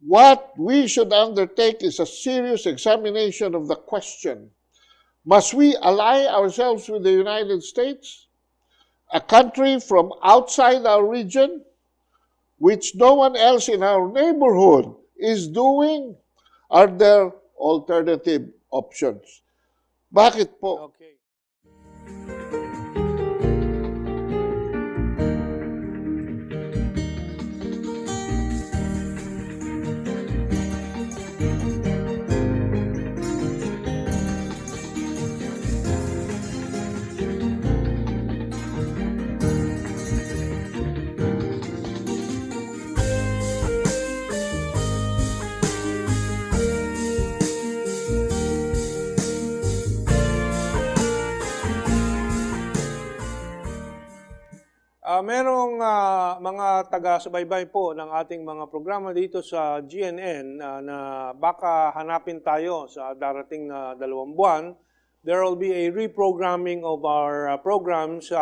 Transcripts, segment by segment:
what we should undertake is a serious examination of the question, must we ally ourselves with the United States, a country from outside our region, which no one else in our neighborhood is doing? Are there alternative options? Bakit po? Okay. Merong mga taga-subaybay po ng ating mga programa dito sa GNN na baka hanapin tayo sa darating na 2 buwan. There will be a reprogramming of our programs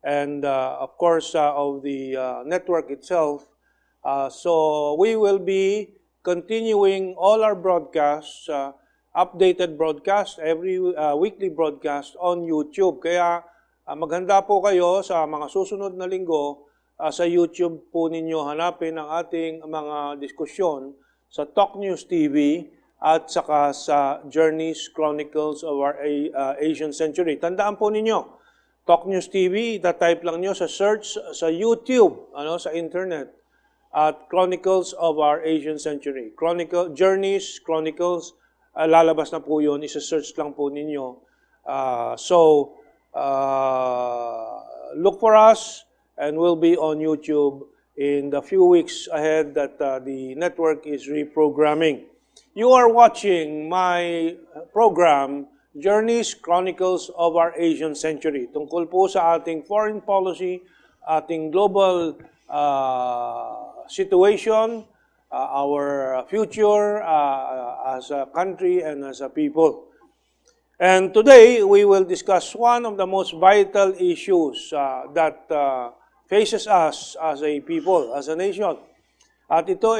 and of course of the network itself. So we will be continuing all our broadcasts, updated broadcast, every weekly broadcast on YouTube. Kaya maghanda po kayo sa mga susunod na linggo sa YouTube po ninyo hanapin ang ating mga diskusyon sa Talk News TV at saka sa Journeys Chronicles of our Asian Century. Tandaan po ninyo, Talk News TV, type lang nyo sa search sa YouTube, sa internet, at Chronicles of our Asian Century. Journeys Chronicles, lalabas na po yun, isa-search lang po ninyo. Look for us, and we'll be on YouTube in the few weeks ahead that the network is reprogramming. You are watching my program, Journeys Chronicles of our Asian Century. Tungkol po sa ating foreign policy, ating global situation, our future as a country and as a people. And today, we will discuss one of the most vital issues that faces us as a people, as a nation. At ito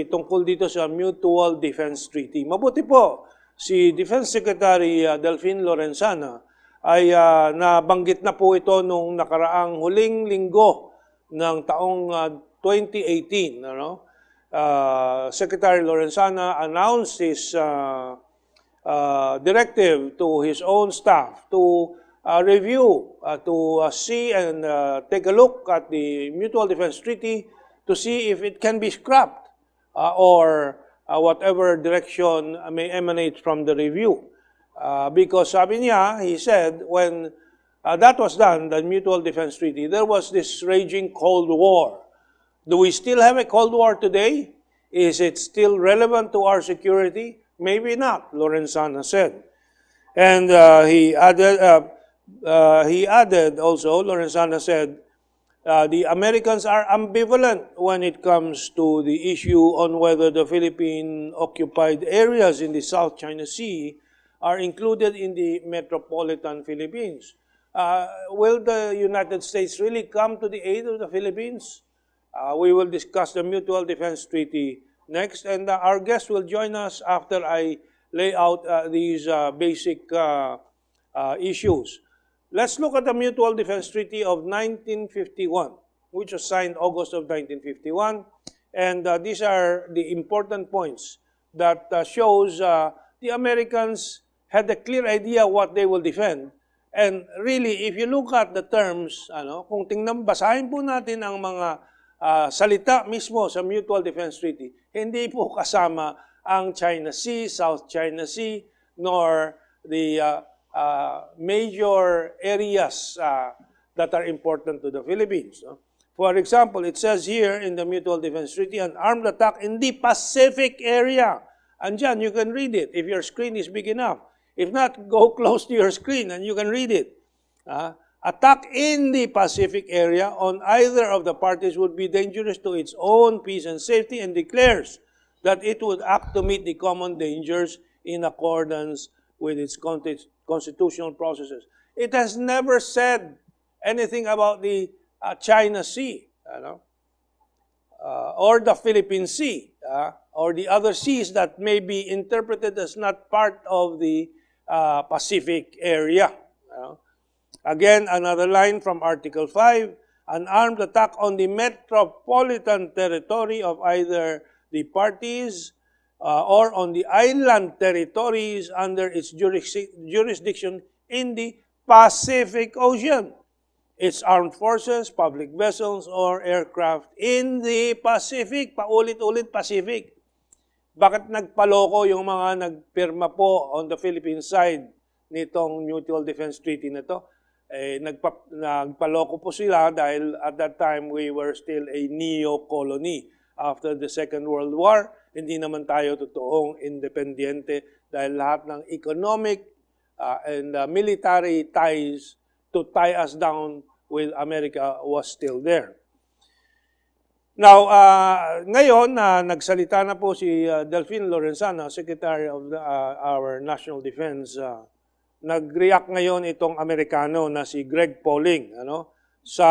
tungkol dito sa Mutual Defense Treaty. Mabuti po, si Defense Secretary Delfin Lorenzana ay nabanggit na po ito nung nakaraang huling linggo ng taong 2018. Secretary Lorenzana announced his directive to his own staff to review, to see and take a look at the Mutual Defense Treaty to see if it can be scrapped or whatever direction may emanate from the review. Because sabi niya, he said, when that was done, the Mutual Defense Treaty, there was this raging Cold War. Do we still have a Cold War today? Is it still relevant to our security? Maybe not, Lorenzana said. And he added also, Lorenzana said, the Americans are ambivalent when it comes to the issue on whether the Philippine-occupied areas in the South China Sea are included in the metropolitan Philippines. Will the United States really come to the aid of the Philippines? We will discuss the Mutual Defense Treaty next, and our guest will join us after I lay out these basic issues. Let's look at the Mutual Defense Treaty of 1951, which was signed August of 1951, and these are the important points that shows the Americans had a clear idea what they will defend. And really, if you look at the terms, kung basahin po natin ang mga salita mismo sa Mutual Defense Treaty, hindi po kasama ang China Sea, South China Sea, nor the major areas that are important to the Philippines. For example, it says here in the Mutual Defense Treaty, an armed attack in the Pacific area. Andyan, you can read it if your screen is big enough. If not, go close to your screen and you can read it. Attack in the Pacific area on either of the parties would be dangerous to its own peace and safety, and declares that it would act to meet the common dangers in accordance with its constitutional processes. It has never said anything about the China Sea, or the Philippine Sea. or the other seas that may be interpreted as not part of the Pacific area. Again, another line from Article 5, an armed attack on the metropolitan territory of either the parties or on the island territories under its jurisdiction in the Pacific Ocean. Its armed forces, public vessels, or aircraft in the Pacific. Paulit-ulit, Pacific. Bakit nagpaloko yung mga nagpirma po on the Philippine side nitong Mutual Defense Treaty na to? Nagpaloko po sila dahil at that time we were still a neo-colony. After the Second World War, hindi naman tayo totoong independyente dahil lahat ng economic and military ties to tie us down with America was still there. Now, ngayon, nagsalita na po si Delfin Lorenzana, Secretary of our National Defense. Nag-react ngayon itong Amerikano na si Greg Polling, sa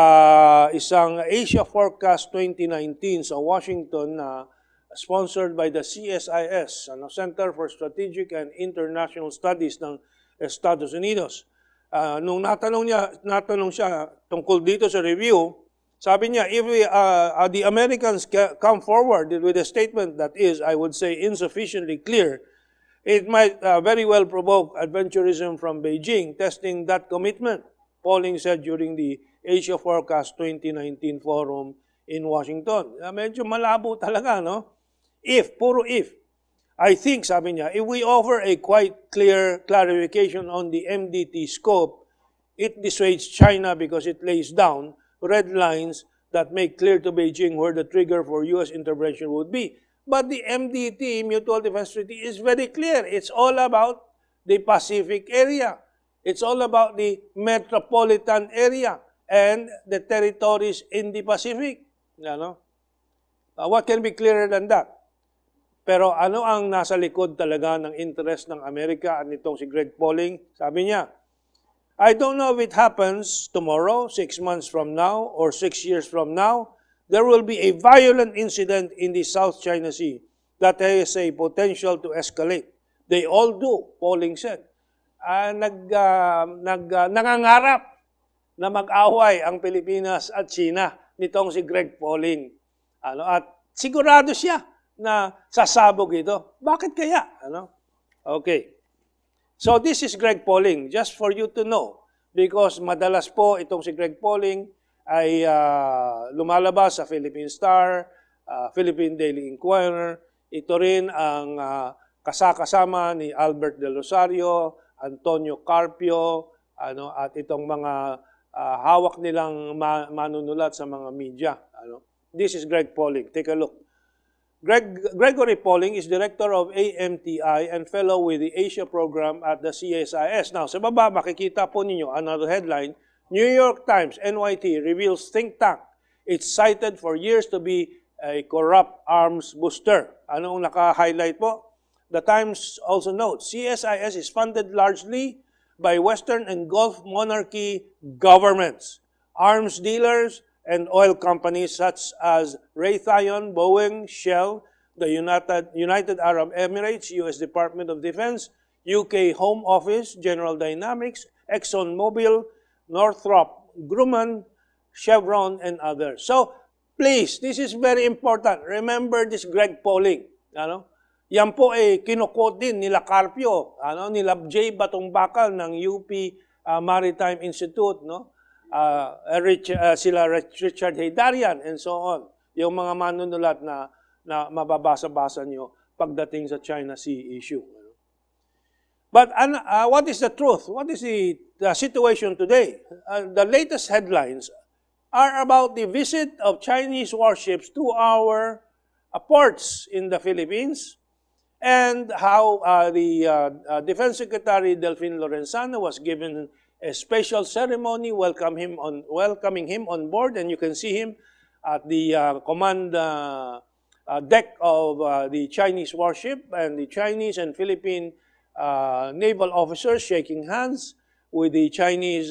isang Asia Forecast 2019 sa Washington na sponsored by the CSIS, Center for Strategic and International Studies ng Estados Unidos. Nung natanong siya tungkol dito sa review, sabi niya, if the Americans come forward with a statement that is, I would say, insufficiently clear, it might very well provoke adventurism from Beijing, testing that commitment, Polling said during the Asia Forecast 2019 Forum in Washington. Medyo malabo talaga, no? Puro if. I think, sabi niya, if we offer a quite clear clarification on the MDT scope, it dissuades China because it lays down red lines that make clear to Beijing where the trigger for U.S. intervention would be. But the MDT, Mutual Defense Treaty, is very clear. It's all about the Pacific area. It's all about the metropolitan area and the territories in the Pacific. What can be clearer than that? Pero ano ang nasa likod talaga ng interest ng Amerika at nitong si Greg Polling? Sabi niya, I don't know if it happens tomorrow, 6 months from now, or 6 years from now. There will be a violent incident in the South China Sea that has a potential to escalate. They all do, Polling said. Nangangarap na mag-away ang Pilipinas at China nitong si Greg Polling. At sigurado siya na sasabog ito. Bakit kaya? Okay. So this is Greg Polling, just for you to know. Because madalas po itong si Greg Polling ay lumalabas sa Philippine Star, Philippine Daily Inquirer. Ito rin ang kasama ni Albert De Rosario, Antonio Carpio, at itong mga hawak nilang manunulat sa mga media. This is Greg Polling. Take a look. Gregory Polling is Director of AMTI and Fellow with the Asia Program at the CSIS. Now, sa baba, makikita po ninyo another headline, New York Times, NYT, reveals think tank. It's cited for years to be a corrupt arms booster. Anong naka-highlight po? The Times also notes, CSIS is funded largely by Western and Gulf monarchy governments, arms dealers, and oil companies such as Raytheon, Boeing, Shell, the United Arab Emirates, U.S. Department of Defense, UK Home Office, General Dynamics, ExxonMobil, Northrop Grumman, Chevron, and others. So, please, this is very important. Remember this Greg Polling. Yan po kinukot din nila Carpio, nila J. Batongbakal ng UP Maritime Institute, sila Richard Heydarian, and so on. Yung mga manunulat na mababasa-basa nyo pagdating sa China Sea issue. But what is the truth? What is the situation today? The latest headlines are about the visit of Chinese warships to our ports in the Philippines and how the Defense Secretary Delfin Lorenzana was given a special ceremony welcoming him on board, and you can see him at the command deck of the Chinese warship, and the Chinese and Philippine naval officers shaking hands with the Chinese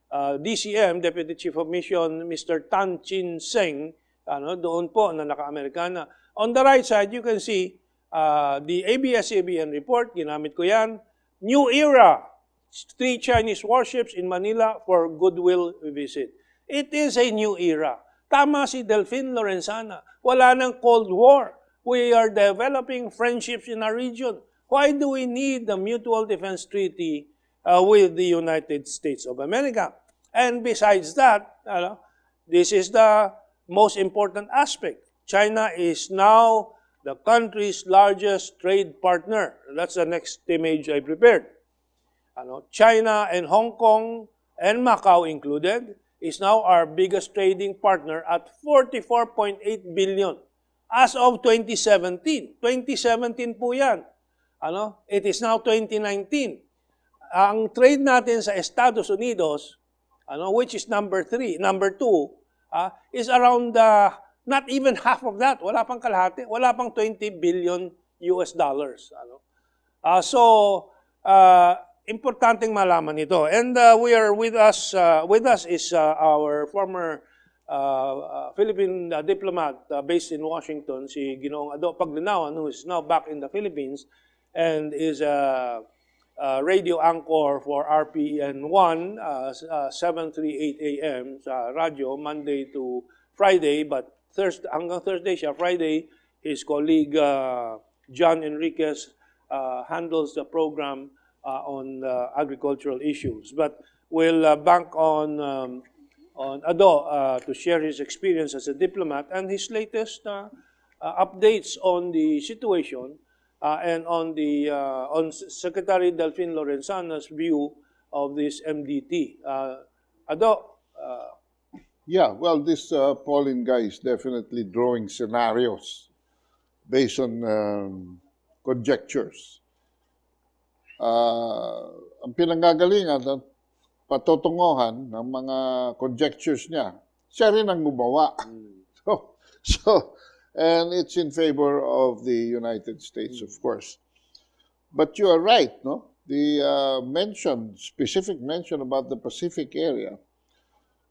DCM, Deputy Chief of Mission, Mr. Tan Chin Seng, doon po na naka-Amerikana. On the right side, you can see the ABS-CBN report, ginamit ko yan. New era, 3 Chinese warships in Manila for goodwill visit. It is a new era. Tama si Delphine Lorenzana. Wala nang Cold War. We are developing friendships in our region. Why do we need the Mutual Defense Treaty with the United States of America? And besides that, this is the most important aspect. China is now the country's largest trade partner. That's the next image I prepared. China and Hong Kong and Macau included is now our biggest trading partner at 44.8 billion as of 2017. 2017 po yan. It is now 2019. Ang trade natin sa Estados Unidos, which is number 2, is around not even half of that. Wala pang kalahati. Wala pang 20 billion US dollars. So, importanteng malaman ito. And we are with us is our former Philippine diplomat based in Washington, si Ginoong Ado Paglinawan, who is now back in the Philippines and is a radio anchor for RPN1, 7:38 a.m. sa radyo, Monday to Friday, but hanggang Thursday siya. Friday, his colleague John Enriquez handles the program on agricultural issues. But we'll bank on Ado to share his experience as a diplomat and his latest updates on the situation and on Secretary Delphine Lorenzana's view of this MDT. Ado. Yeah, well, this polling guy is definitely drawing scenarios based on conjectures. Ang pinanggagalingan at patutunguhan ng mga conjectures niya, siya rin ang gumawa. And it's in favor of the United States, of course. But you are right, no? The specific mention about the Pacific area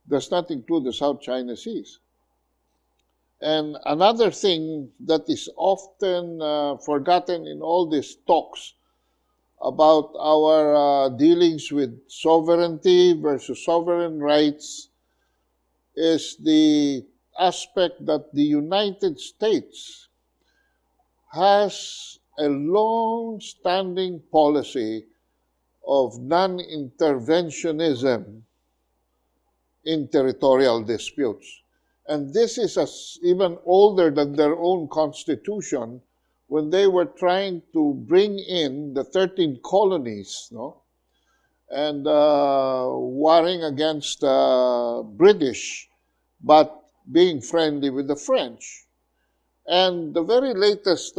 does not include the South China Seas. And another thing that is often forgotten in all these talks about our dealings with sovereignty versus sovereign rights is the aspect that the United States has a long-standing policy of non-interventionism in territorial disputes. And this is even older than their own constitution when they were trying to bring in the 13 colonies, no? And warring against British, but being friendly with the French. And the very latest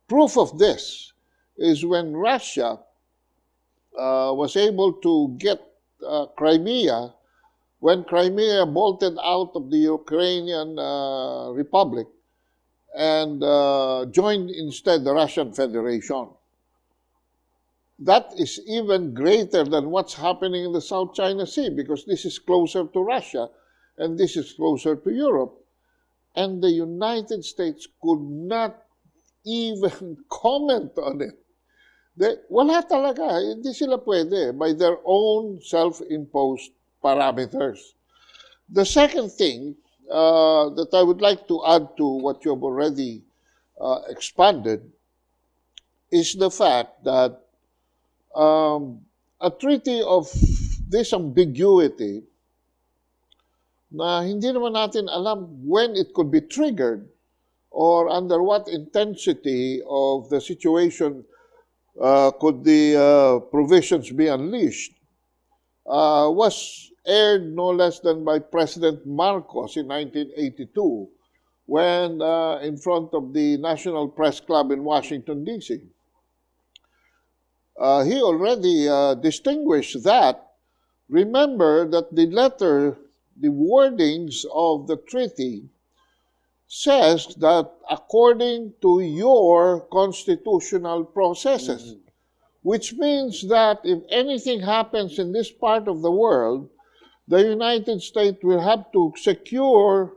proof of this is when Russia was able to get Crimea, when Crimea bolted out of the Ukrainian Republic and joined instead the Russian Federation. That is even greater than what's happening in the South China Sea, because this is closer to Russia and this is closer to Europe. And the United States could not even comment on it. Wala talaga, hindi sila pwede by their own self-imposed parameters. The second thing that I would like to add to what you have already expanded is the fact that a treaty of this ambiguity na hindi naman natin alam when it could be triggered or under what intensity of the situation could the provisions be unleashed, was aired no less than by President Marcos in 1982 when in front of the National Press Club in Washington, D.C. He already distinguished that. Remember that the letter, the wordings of the treaty says that according to your constitutional processes, which means that if anything happens in this part of the world the United States will have to secure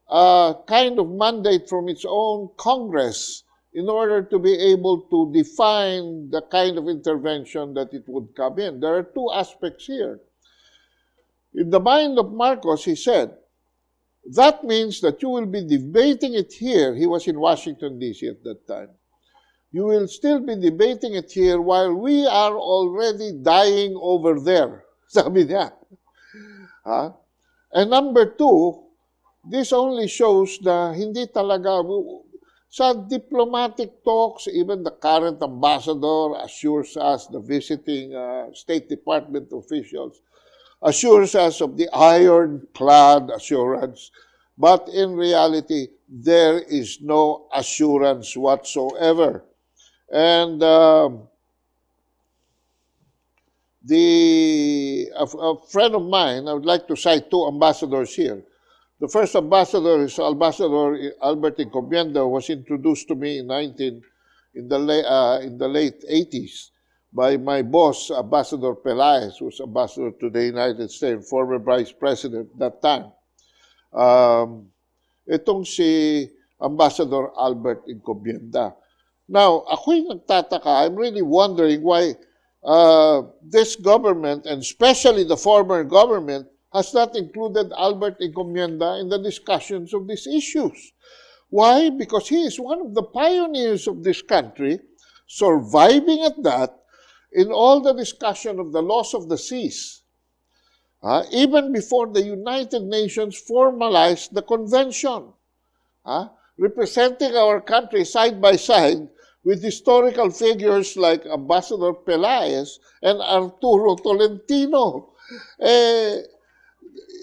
a kind of mandate from its own Congress in order to be able to define the kind of intervention that it would come in. There are two aspects here. In the mind of Marcos, he said, that means that you will be debating it here. He was in Washington, D.C. at that time. You will still be debating it here while we are already dying over there. Sabi niya. And number two, this only shows na hindi talaga, sa diplomatic talks, even the current ambassador assures us, the visiting State Department officials, assures us of the ironclad assurance, but in reality, there is no assurance whatsoever. And a friend of mine, I would like to cite two ambassadors here. The first ambassador is Ambassador Albert Encomienda, who was introduced to me in the late 80s by my boss, Ambassador Pelaez, who was ambassador to the United States, former vice president at that time. Itong si Ambassador Albert Encomienda. Now, ako'y nagtataka, I'm really wondering why this government, and especially the former government, has not included Albert Encomienda in the discussions of these issues. Why? Because he is one of the pioneers of this country, surviving at that, in all the discussion of the loss of the seas, even before the United Nations formalized the convention, representing our country side by side with historical figures like Ambassador Pelaez and Arturo Tolentino.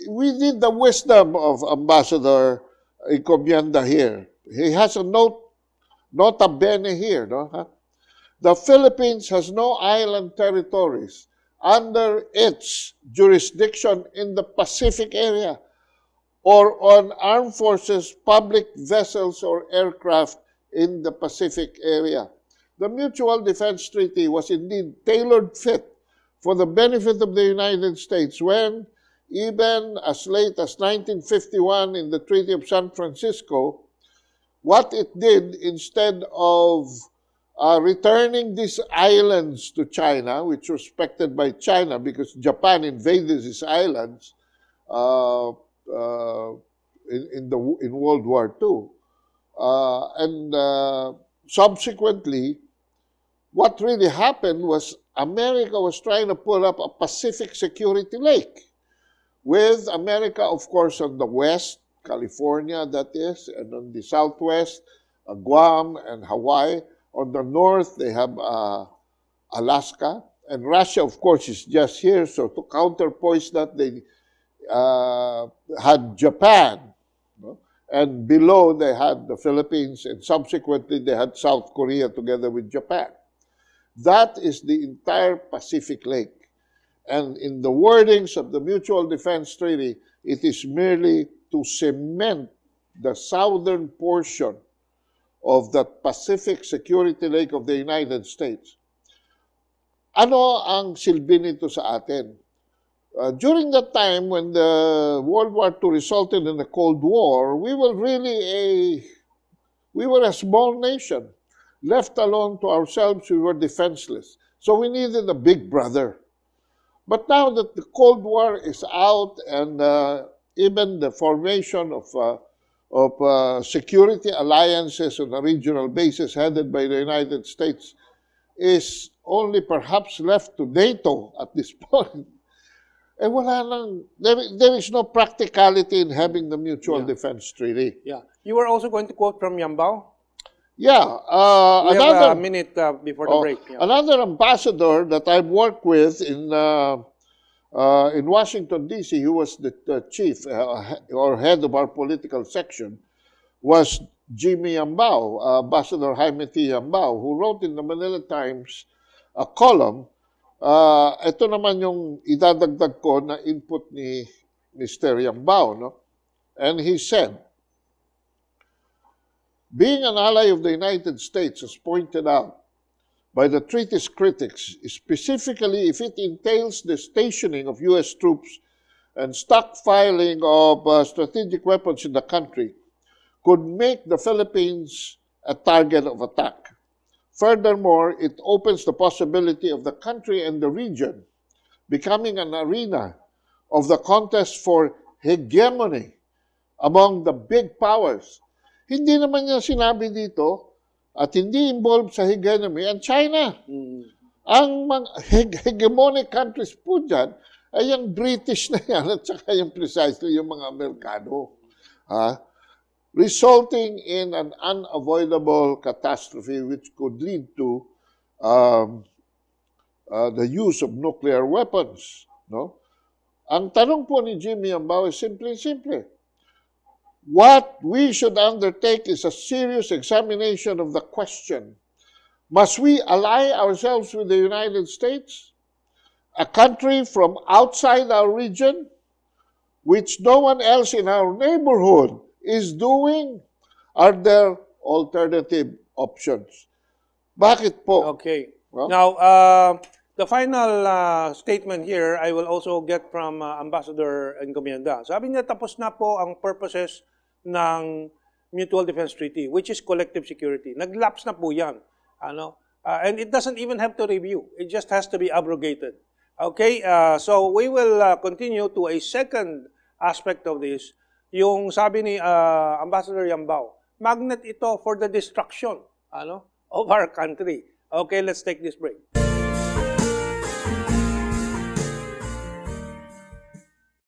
We need the wisdom of Ambassador Encomienda here. He has a nota bene here. No? The Philippines has no island territories under its jurisdiction in the Pacific area or on armed forces, public vessels, or aircraft in the Pacific area. The Mutual Defense Treaty was indeed tailored fit for the benefit of the United States when, even as late as 1951 in the Treaty of San Francisco, what it did, instead of returning these islands to China, which was respected by China because Japan invaded these islands in World War II. Subsequently, what really happened was America was trying to put up a Pacific security lake, with America, of course, on the west, California, that is, and on the southwest, Guam and Hawaii. On the north, they have Alaska, and Russia, of course, is just here. So to counterpoise that, they had Japan, no? And below they had the Philippines, and subsequently they had South Korea together with Japan. That is the entire Pacific Lake. And in the wordings of the Mutual Defense Treaty, it is merely to cement the southern portion of the Pacific Security Lake of the United States. Ano ang silbi nito sa atin? During that time when the World War II resulted in the Cold War, we were a small nation. Left alone to ourselves, we were defenseless. So we needed a big brother. But now that the Cold War is out and even the formation of security alliances on a regional basis headed by the United States is only perhaps left to NATO at this point. And wala nang, there is no practicality in having the Mutual Defense Treaty. Yeah. You were also going to quote from Yambao? Yeah. We have a minute before the break. Yeah. Another ambassador that I've worked with in Washington, D.C., who was the chief or head of our political section, was Jimmy Yambao, Ambassador Jaime T. Yambao, who wrote in the Manila Times a column. Ito naman yung idadagdag ko na input ni Mr. Yambao. No? And he said, being an ally of the United States, as pointed out by the treaty's critics, specifically if it entails the stationing of U.S. troops and stockpiling of strategic weapons in the country could make the Philippines a target of attack. Furthermore, it opens the possibility of the country and the region becoming an arena of the contest for hegemony among the big powers. Hindi naman niya sinabi dito at hindi involved sa hegemony ang China. Ang mga hegemonic countries po dyan ay yung British na yan at saka yung precisely yung mga Amerikano. Resulting in an unavoidable catastrophe which could lead to the use of nuclear weapons. No? Ang tanong po ni Jimmy Ambao is simple. What we should undertake is a serious examination of the question, must we ally ourselves with the United States, a country from outside our region, which no one else in our neighborhood is doing? Are there alternative options? Bakit po? Okay. Well, Now, the final statement here, I will also get from Ambassador Encomienda. Sabi niya, tapos na po ang purposes ng Mutual Defense Treaty, which is collective security. Nag-lapse na po yan. And it doesn't even have to review. It just has to be abrogated. Okay? So, we will continue to a second aspect of this. Yung sabi ni Ambassador Yambao, magnet ito for the destruction of our country. Okay, let's take this break.